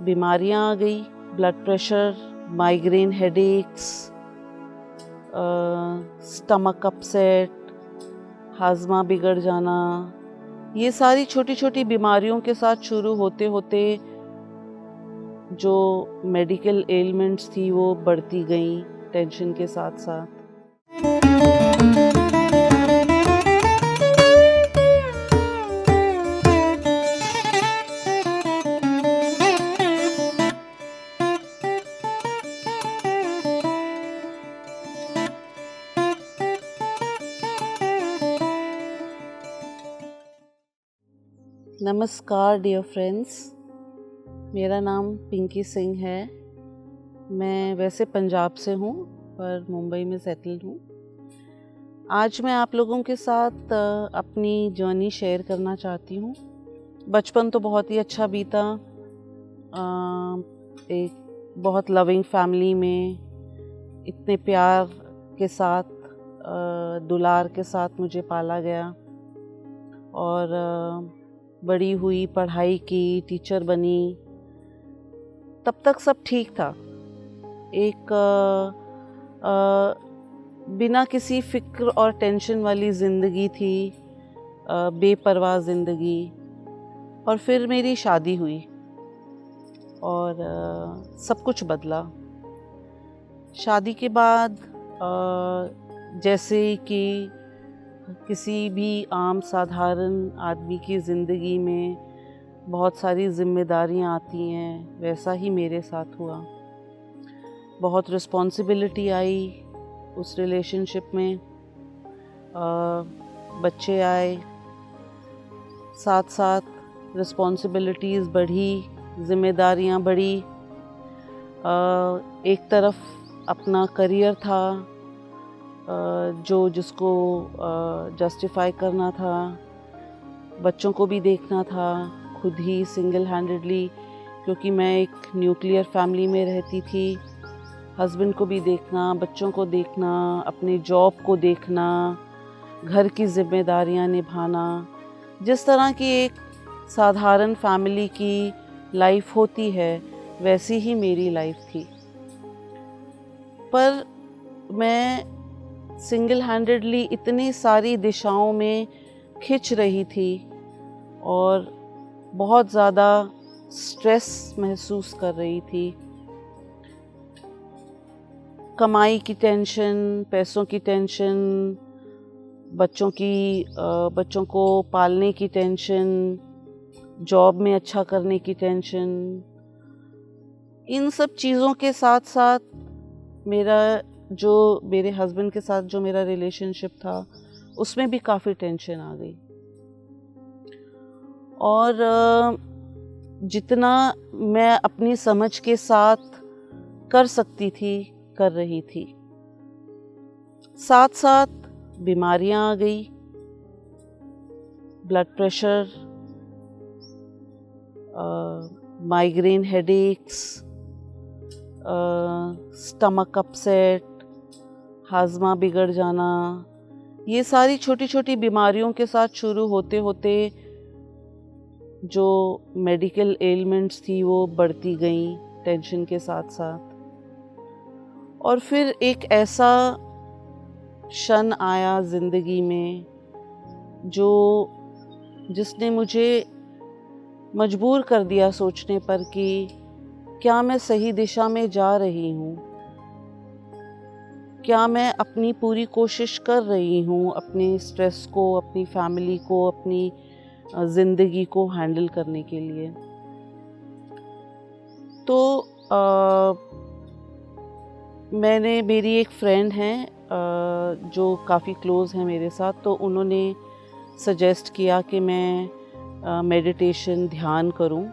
बीमारियां आ गई, blood pressure, migraine headaches, stomach upset, हाजमा बिगड़ जाना, ये सारी छोटी छोटी बीमारियों के साथ शुरू होते होते जो मेडिकल एलिमेंट्स थी वो बढ़ती गई टेंशन के साथ साथ। नमस्कार डियर फ्रेंड्स, मेरा नाम पिंकी सिंह है। मैं वैसे पंजाब से हूँ पर मुंबई में सेटल्ड हूँ। आज मैं आप लोगों के साथ अपनी जर्नी शेयर करना चाहती हूँ। बचपन तो बहुत ही अच्छा बीता। एक बहुत लविंग फैमिली में इतने प्यार के साथ, दुलार के साथ मुझे पाला गया और बड़ी हुई, पढ़ाई की, टीचर बनी। तब तक सब ठीक था। एक बिना किसी फिक्र और टेंशन वाली ज़िंदगी थी, बेपरवाह ज़िंदगी। और फिर मेरी शादी हुई और सब कुछ बदला। शादी के बाद जैसे कि किसी भी आम साधारण आदमी की ज़िंदगी में बहुत सारी जिम्मेदारियां आती हैं, वैसा ही मेरे साथ हुआ। बहुत रिस्पॉन्सिबिलिटी आई उस रिलेशनशिप में। बच्चे आए, साथ साथ रिस्पॉन्सिबिलिटीज़ बढ़ी, जिम्मेदारियां बढ़ी। एक तरफ अपना करियर था जिसको जस्टिफाई करना था, बच्चों को भी देखना था खुद ही सिंगल हैंडेडली, क्योंकि मैं एक न्यूक्लियर फैमिली में रहती थी। हस्बैंड को भी देखना, बच्चों को देखना, अपनी जॉब को देखना, घर की जिम्मेदारियां निभाना। जिस तरह की एक साधारण फैमिली की लाइफ होती है वैसी ही मेरी लाइफ थी। पर मैं सिंगल हैंडेडली इतनी सारी दिशाओं में खिंच रही थी और बहुत ज़्यादा स्ट्रेस महसूस कर रही थी। कमाई की टेंशन, पैसों की टेंशन, बच्चों को पालने की टेंशन, जॉब में अच्छा करने की टेंशन। इन सब चीज़ों के साथ साथ मेरे हस्बैंड के साथ जो मेरा रिलेशनशिप था उसमें भी काफ़ी टेंशन आ गई। और जितना मैं अपनी समझ के साथ कर सकती थी कर रही थी। साथ साथ बीमारियां आ गई, blood pressure, migraine headaches, stomach upset, हाजमा बिगड़ जाना। ये सारी छोटी छोटी बीमारियों के साथ शुरू होते होते जो मेडिकल एलिमेंट्स थी वो बढ़ती गई टेंशन के साथ साथ। और फिर एक ऐसा क्षण आया ज़िंदगी में जिसने मुझे मजबूर कर दिया सोचने पर कि क्या मैं सही दिशा में जा रही हूँ, क्या मैं अपनी पूरी कोशिश कर रही हूँ अपने स्ट्रेस को, अपनी फैमिली को, अपनी ज़िंदगी को हैंडल करने के लिए। तो मेरी एक फ्रेंड है जो काफ़ी क्लोज़ है मेरे साथ, तो उन्होंने सजेस्ट किया कि मैं मेडिटेशन, ध्यान करूं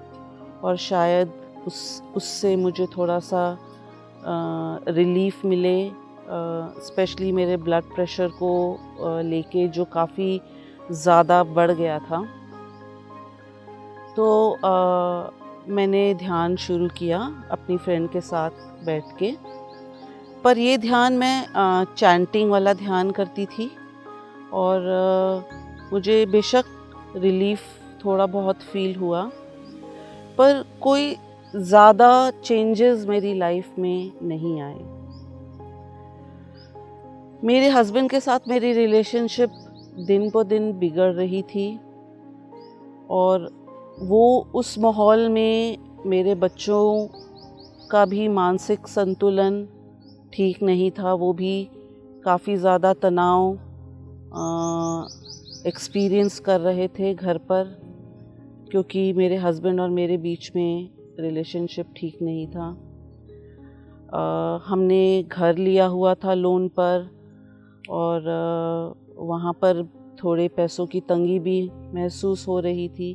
और शायद उससे मुझे थोड़ा सा रिलीफ मिले, स्पेशली मेरे ब्लड प्रेशर को लेके जो काफ़ी ज़्यादा बढ़ गया था। तो मैंने ध्यान शुरू किया अपनी फ्रेंड के साथ बैठ के। पर ये ध्यान मैं चैंटिंग वाला ध्यान करती थी और मुझे बेशक रिलीफ थोड़ा बहुत फील हुआ, पर कोई ज़्यादा चेंजेस मेरी लाइफ में नहीं आए। मेरे हस्बैंड के साथ मेरी रिलेशनशिप दिन ब दिन बिगड़ रही थी और वो उस माहौल में मेरे बच्चों का भी मानसिक संतुलन ठीक नहीं था। वो भी काफ़ी ज़्यादा तनाव एक्सपीरियंस कर रहे थे घर पर, क्योंकि मेरे हस्बैंड और मेरे बीच में रिलेशनशिप ठीक नहीं था। हमने घर लिया हुआ था लोन पर और वहाँ पर थोड़े पैसों की तंगी भी महसूस हो रही थी।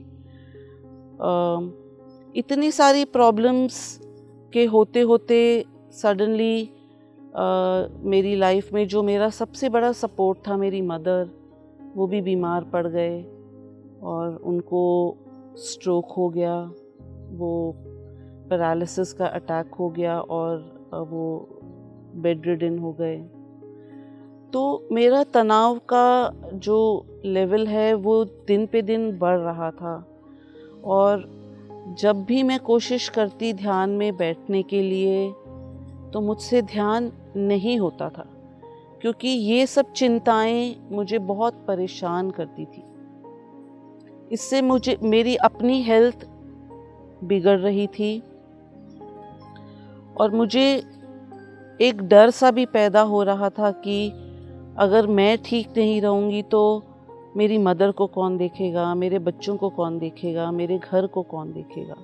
इतनी सारी प्रॉब्लम्स के होते होते सडनली मेरी लाइफ में जो मेरा सबसे बड़ा सपोर्ट था, मेरी मदर, वो भी बीमार पड़ गए और उनको स्ट्रोक हो गया, वो पैरालिसिस का अटैक हो गया और वो बेड रिडन हो गए। तो मेरा तनाव का जो लेवल है वो दिन पे दिन बढ़ रहा था और जब भी मैं कोशिश करती ध्यान में बैठने के लिए तो मुझसे ध्यान नहीं होता था, क्योंकि ये सब चिंताएं मुझे बहुत परेशान करती थी। इससे मुझे मेरी अपनी हेल्थ बिगड़ रही थी और मुझे एक डर सा भी पैदा हो रहा था कि अगर मैं ठीक नहीं रहूँगी तो मेरी मदर को कौन देखेगा, मेरे बच्चों को कौन देखेगा, मेरे घर को कौन देखेगा।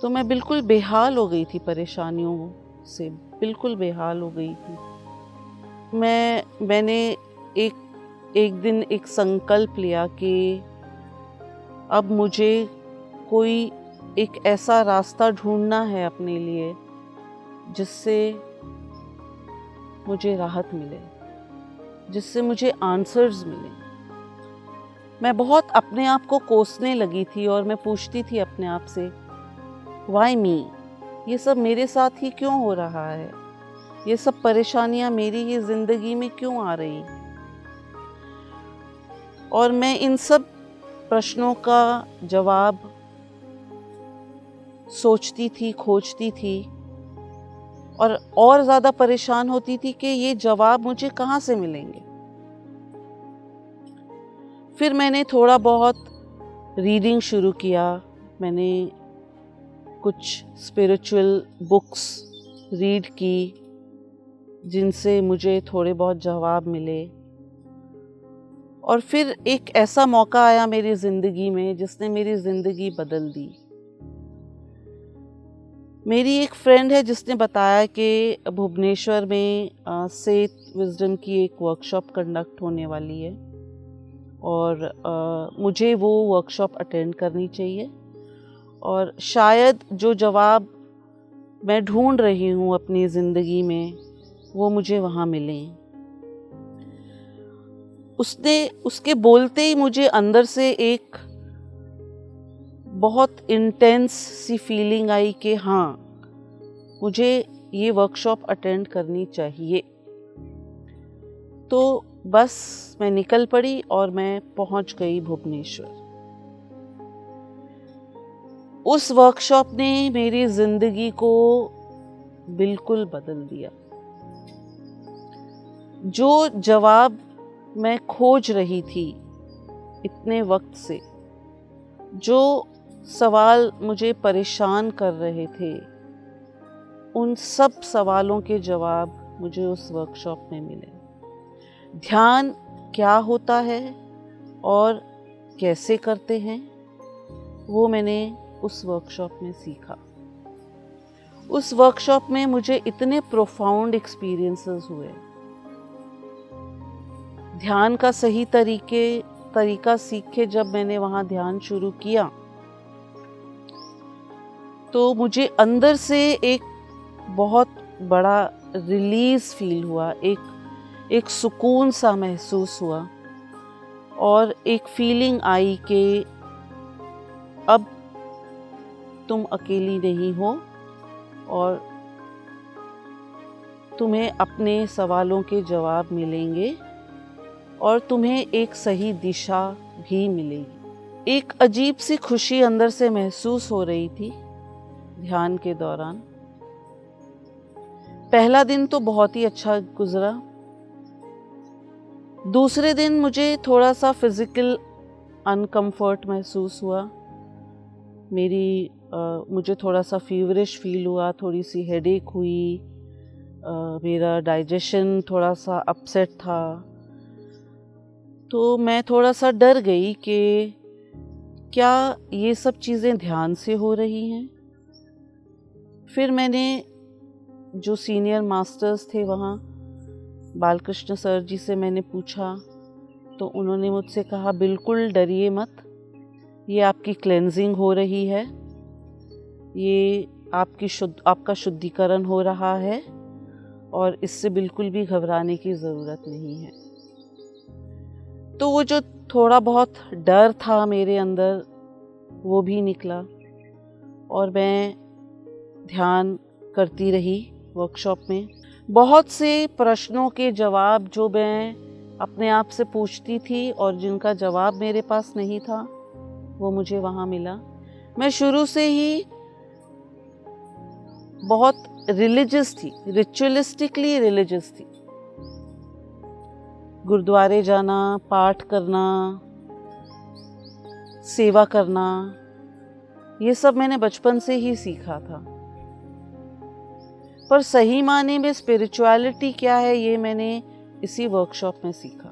तो मैं बिल्कुल बेहाल हो गई थी, परेशानियों से बिल्कुल बेहाल हो गई थी। मैंने एक दिन एक संकल्प लिया कि अब मुझे कोई एक ऐसा रास्ता ढूंढना है अपने लिए जिससे मुझे राहत मिले, जिससे मुझे आंसर्स मिले। मैं बहुत अपने आप को कोसने लगी थी और मैं पूछती थी अपने आप से, व्हाई मी? ये सब मेरे साथ ही क्यों हो रहा है? ये सब परेशानियां मेरी ही ज़िंदगी में क्यों आ रही? और मैं इन सब प्रश्नों का जवाब सोचती थी, खोजती थी और ज़्यादा परेशान होती थी कि ये जवाब मुझे कहाँ से मिलेंगे। फिर मैंने थोड़ा बहुत रीडिंग शुरू किया। मैंने कुछ स्पिरिचुअल बुक्स रीड की जिनसे मुझे थोड़े बहुत जवाब मिले। और फिर एक ऐसा मौका आया मेरी ज़िंदगी में जिसने मेरी ज़िंदगी बदल दी। मेरी एक फ्रेंड है जिसने बताया कि भुवनेश्वर में सेथ विजडम की एक वर्कशॉप कंडक्ट होने वाली है और मुझे वो वर्कशॉप अटेंड करनी चाहिए और शायद जो जवाब मैं ढूंढ रही हूँ अपनी ज़िंदगी में वो मुझे वहाँ मिलें। उसके बोलते ही मुझे अंदर से एक बहुत इंटेंस सी फीलिंग आई कि हाँ, मुझे ये वर्कशॉप अटेंड करनी चाहिए। तो बस मैं निकल पड़ी और मैं पहुंच गई भुवनेश्वर। उस वर्कशॉप ने मेरी ज़िंदगी को बिल्कुल बदल दिया। जो जवाब मैं खोज रही थी इतने वक्त से, जो सवाल मुझे परेशान कर रहे थे, उन सब सवालों के जवाब मुझे उस वर्कशॉप में मिले। ध्यान क्या होता है और कैसे करते हैं, वो मैंने उस वर्कशॉप में सीखा। उस वर्कशॉप में मुझे इतने प्रोफाउंड एक्सपीरियंसेस हुए। ध्यान का सही तरीका सीख के जब मैंने वहाँ ध्यान शुरू किया तो मुझे अंदर से एक बहुत बड़ा रिलीज़ फील हुआ, एक सुकून सा महसूस हुआ और एक फीलिंग आई कि अब तुम अकेली नहीं हो और तुम्हें अपने सवालों के जवाब मिलेंगे और तुम्हें एक सही दिशा भी मिलेगी। एक अजीब सी खुशी अंदर से महसूस हो रही थी ध्यान के दौरान। पहला दिन तो बहुत ही अच्छा गुजरा। दूसरे दिन मुझे थोड़ा सा फिजिकल अनकंफर्ट महसूस हुआ। मुझे थोड़ा सा फीवरिश फील हुआ, थोड़ी सी हेडेक हुई, मेरा डाइजेशन थोड़ा सा अपसेट था। तो मैं थोड़ा सा डर गई कि क्या ये सब चीज़ें ध्यान से हो रही हैं। फिर मैंने जो सीनियर मास्टर्स थे वहाँ, बालकृष्ण सर जी से मैंने पूछा, तो उन्होंने मुझसे कहा बिल्कुल डरिए मत, ये आपकी क्लेंजिंग हो रही है, ये आपका शुद्धिकरण हो रहा है और इससे बिल्कुल भी घबराने की ज़रूरत नहीं है। तो वो जो थोड़ा बहुत डर था मेरे अंदर वो भी निकला और मैं ध्यान करती रही वर्कशॉप में। बहुत से प्रश्नों के जवाब जो मैं अपने आप से पूछती थी और जिनका जवाब मेरे पास नहीं था वो मुझे वहाँ मिला। मैं शुरू से ही बहुत रिलीजियस थी, रिचुअलिस्टिकली रिलीजियस थी। गुरुद्वारे जाना, पाठ करना, सेवा करना, ये सब मैंने बचपन से ही सीखा था। पर सही मायने में स्पिरिचुअलिटी क्या है ये मैंने इसी वर्कशॉप में सीखा।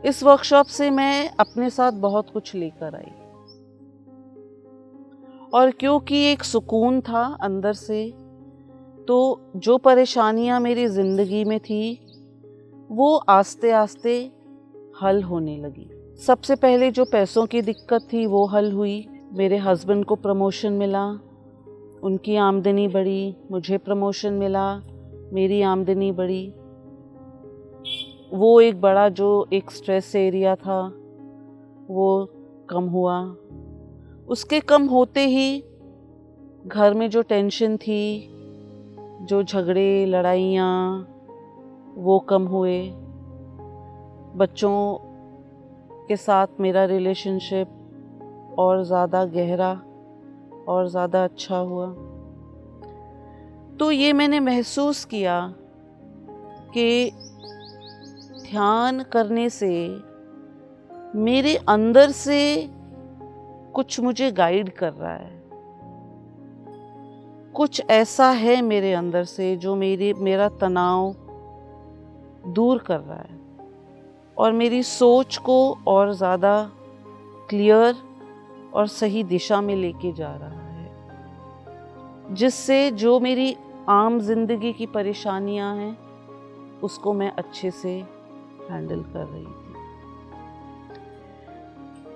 इस वर्कशॉप से मैं अपने साथ बहुत कुछ लेकर आई और क्योंकि एक सुकून था अंदर से, तो जो परेशानियां मेरी ज़िंदगी में थी वो आस्ते आस्ते हल होने लगी। सबसे पहले जो पैसों की दिक्कत थी वो हल हुई। मेरे हस्बैंड को प्रमोशन मिला, उनकी आमदनी बढ़ी, मुझे प्रमोशन मिला, मेरी आमदनी बढ़ी। वो एक स्ट्रेस एरिया था वो कम हुआ। उसके कम होते ही घर में जो टेंशन थी, जो झगड़े लड़ाइयाँ, वो कम हुए। बच्चों के साथ मेरा रिलेशनशिप और ज़्यादा गहरा और ज़्यादा अच्छा हुआ। तो ये मैंने महसूस किया कि ध्यान करने से मेरे अंदर से कुछ मुझे गाइड कर रहा है, कुछ ऐसा है मेरे अंदर से जो मेरा तनाव दूर कर रहा है और मेरी सोच को और ज़्यादा क्लियर और सही दिशा में लेके जा रहा है, जिससे जो मेरी आम जिंदगी की परेशानियां हैं उसको मैं अच्छे से हैंडल कर रही थी।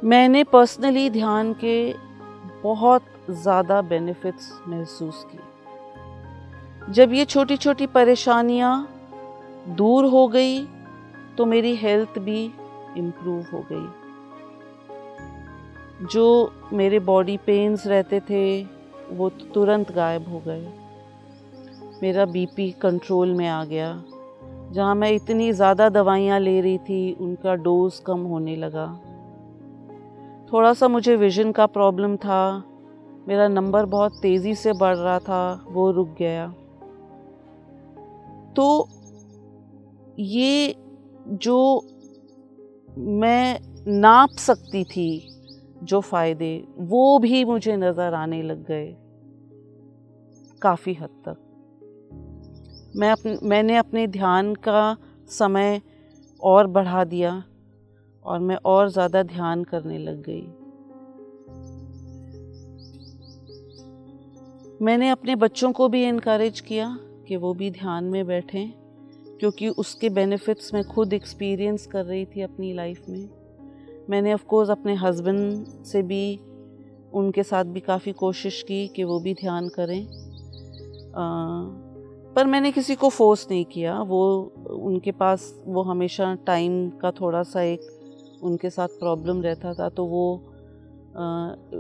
मैंने पर्सनली ध्यान के बहुत ज़्यादा बेनिफिट्स महसूस किए। जब ये छोटी छोटी परेशानियां दूर हो गई तो मेरी हेल्थ भी इम्प्रूव हो गई। जो मेरे बॉडी पेन्स रहते थे वो तुरंत गायब हो गए। मेरा बीपी कंट्रोल में आ गया। जहाँ मैं इतनी ज़्यादा दवाइयाँ ले रही थी उनका डोज कम होने लगा। थोड़ा सा मुझे विज़न का प्रॉब्लम था, मेरा नंबर बहुत तेज़ी से बढ़ रहा था, वो रुक गया। तो ये जो मैं नाप सकती थी जो फ़ायदे, वो भी मुझे नज़र आने लग गए काफ़ी हद तक। मैंने अपने ध्यान का समय और बढ़ा दिया और मैं और ज़्यादा ध्यान करने लग गई। मैंने अपने बच्चों को भी इनकरेज किया कि वो भी ध्यान में बैठें, क्योंकि उसके बेनिफिट्स मैं खुद एक्सपीरियंस कर रही थी अपनी लाइफ में। मैंने ऑफ कोर्स अपने हस्बैंड से भी, उनके साथ भी काफ़ी कोशिश की कि वो भी ध्यान करें, पर मैंने किसी को फोर्स नहीं किया। उनके पास वो हमेशा टाइम का थोड़ा सा एक उनके साथ प्रॉब्लम रहता था, तो वो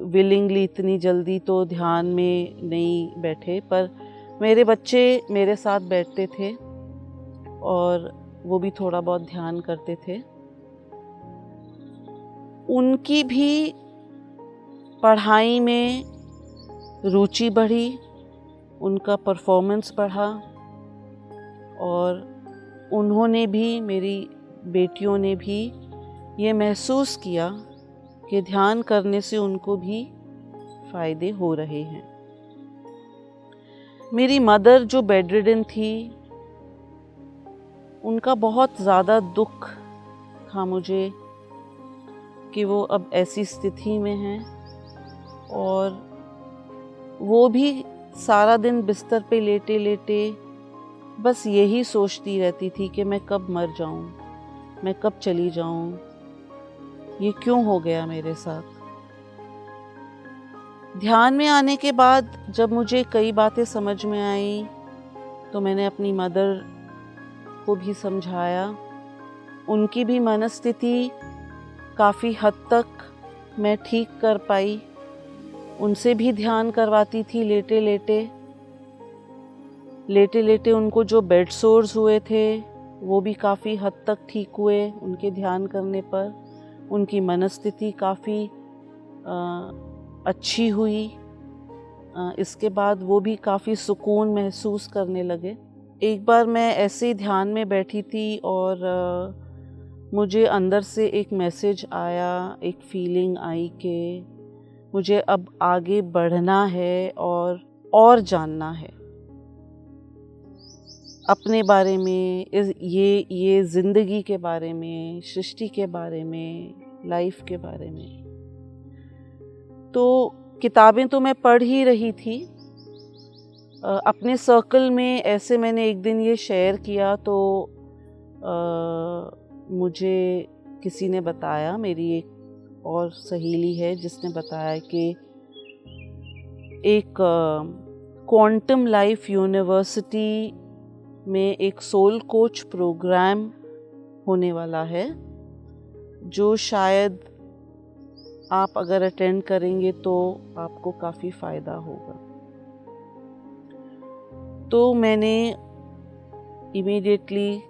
विलिंगली इतनी जल्दी तो ध्यान में नहीं बैठे। पर मेरे बच्चे मेरे साथ बैठते थे और वो भी थोड़ा बहुत ध्यान करते थे। उनकी भी पढ़ाई में रुचि बढ़ी, उनका परफॉर्मेंस बढ़ा और उन्होंने भी, मेरी बेटियों ने भी ये महसूस किया कि ध्यान करने से उनको भी फ़ायदे हो रहे हैं। मेरी मदर जो बेडरिडन थी, उनका बहुत ज़्यादा दुख था मुझे कि वो अब ऐसी स्थिति में हैं और वो भी सारा दिन बिस्तर पे लेटे लेटे बस यही सोचती रहती थी कि मैं कब मर जाऊं, मैं कब चली जाऊं, ये क्यों हो गया मेरे साथ। ध्यान में आने के बाद जब मुझे कई बातें समझ में आई तो मैंने अपनी मदर को भी समझाया। उनकी भी मनस्थिति काफ़ी हद तक मैं ठीक कर पाई। उनसे भी ध्यान करवाती थी लेटे लेटे उनको जो बेड सोर्स हुए थे वो भी काफ़ी हद तक ठीक हुए उनके ध्यान करने पर। उनकी मनस्थिति काफ़ी अच्छी हुई। इसके बाद वो भी काफ़ी सुकून महसूस करने लगे। एक बार मैं ऐसे ही ध्यान में बैठी थी और मुझे अंदर से एक मैसेज आया, एक फीलिंग आई कि मुझे अब आगे बढ़ना है और जानना है अपने बारे में, ये ज़िंदगी के बारे में, सृष्टि के बारे में, लाइफ के बारे में। तो किताबें तो मैं पढ़ ही रही थी। अपने सर्कल में ऐसे मैंने एक दिन ये शेयर किया तो मुझे किसी ने बताया, मेरी एक और सहेली है जिसने बताया कि एक क्वांटम लाइफ यूनिवर्सिटी में एक सोल कोच प्रोग्राम होने वाला है जो शायद आप अगर अटेंड करेंगे तो आपको काफ़ी फ़ायदा होगा। तो मैंने इमीडिएटली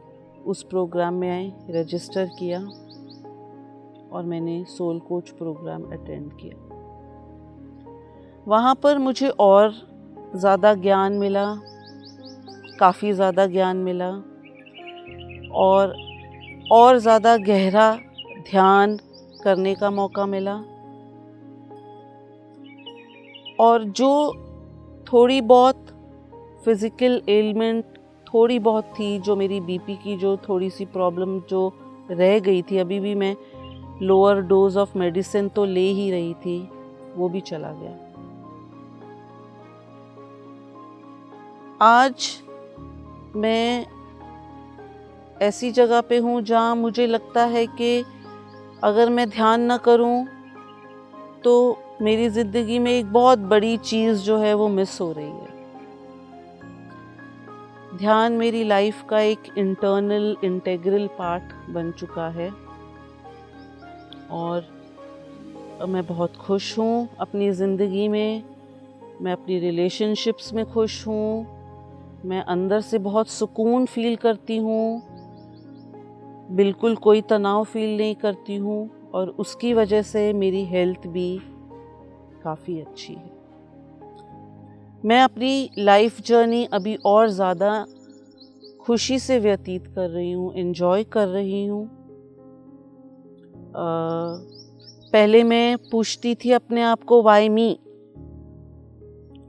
उस प्रोग्राम में रजिस्टर किया और मैंने सोल कोच प्रोग्राम अटेंड किया। वहाँ पर मुझे और ज़्यादा ज्ञान मिला, काफ़ी ज़्यादा ज्ञान मिला और ज़्यादा गहरा ध्यान करने का मौका मिला। और जो थोड़ी बहुत फिज़िकल एलिमेंट थोड़ी बहुत थी, जो मेरी बीपी की जो थोड़ी सी प्रॉब्लम जो रह गई थी, अभी भी मैं लोअर डोज ऑफ मेडिसिन तो ले ही रही थी, वो भी चला गया। आज मैं ऐसी जगह पे हूँ जहाँ मुझे लगता है कि अगर मैं ध्यान न करूँ तो मेरी ज़िंदगी में एक बहुत बड़ी चीज़ जो है वो मिस हो रही है। ध्यान मेरी लाइफ का एक इंटेग्रल पार्ट बन चुका है और मैं बहुत खुश हूँ अपनी ज़िंदगी में। मैं अपनी रिलेशनशिप्स में खुश हूँ। मैं अंदर से बहुत सुकून फील करती हूँ, बिल्कुल कोई तनाव फील नहीं करती हूँ और उसकी वजह से मेरी हेल्थ भी काफ़ी अच्छी है। मैं अपनी लाइफ जर्नी अभी और ज़्यादा खुशी से व्यतीत कर रही हूँ, एंजॉय कर रही हूँ। पहले मैं पूछती थी अपने आप को व्हाई मी,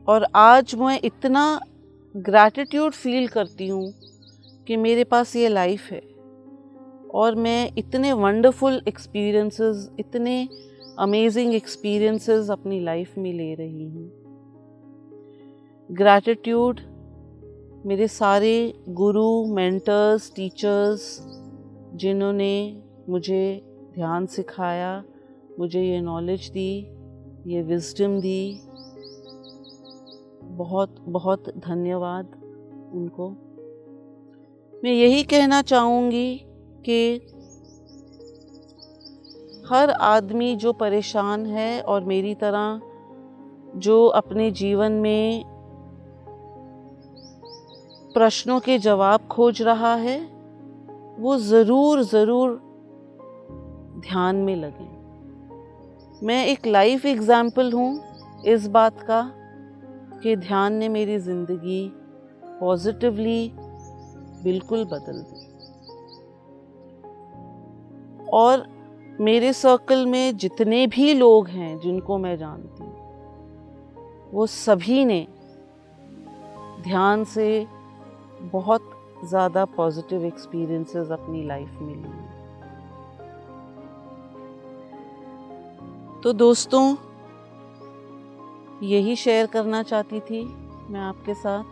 और आज मैं इतना ग्रैटिट्यूड फील करती हूँ कि मेरे पास ये लाइफ है और मैं इतने वंडरफुल एक्सपीरियंसेस, इतने अमेजिंग एक्सपीरियंसेस अपनी लाइफ में ले रही हूँ। ग्रैटिट्यूड मेरे सारे गुरु, मेंटर्स, टीचर्स जिन्होंने मुझे ध्यान सिखाया, मुझे ये नॉलेज दी, ये विजडम दी, बहुत बहुत धन्यवाद उनको। मैं यही कहना चाहूँगी कि हर आदमी जो परेशान है और मेरी तरह जो अपने जीवन में प्रश्नों के जवाब खोज रहा है, वो ज़रूर ध्यान में लगे। मैं एक लाइफ एग्जाम्पल हूँ इस बात का कि ध्यान ने मेरी ज़िंदगी पॉजिटिवली बिल्कुल बदल दी। और मेरे सर्कल में जितने भी लोग हैं जिनको मैं जानती हूँ, वो सभी ने ध्यान से बहुत ज़्यादा पॉजिटिव एक्सपीरियंसेस अपनी लाइफ में लिए। तो दोस्तों, यही शेयर करना चाहती थी मैं आपके साथ,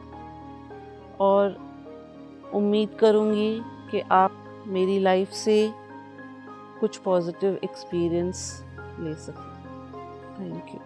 और उम्मीद करूँगी कि आप मेरी लाइफ से कुछ पॉजिटिव एक्सपीरियंस ले सकें। Thank you.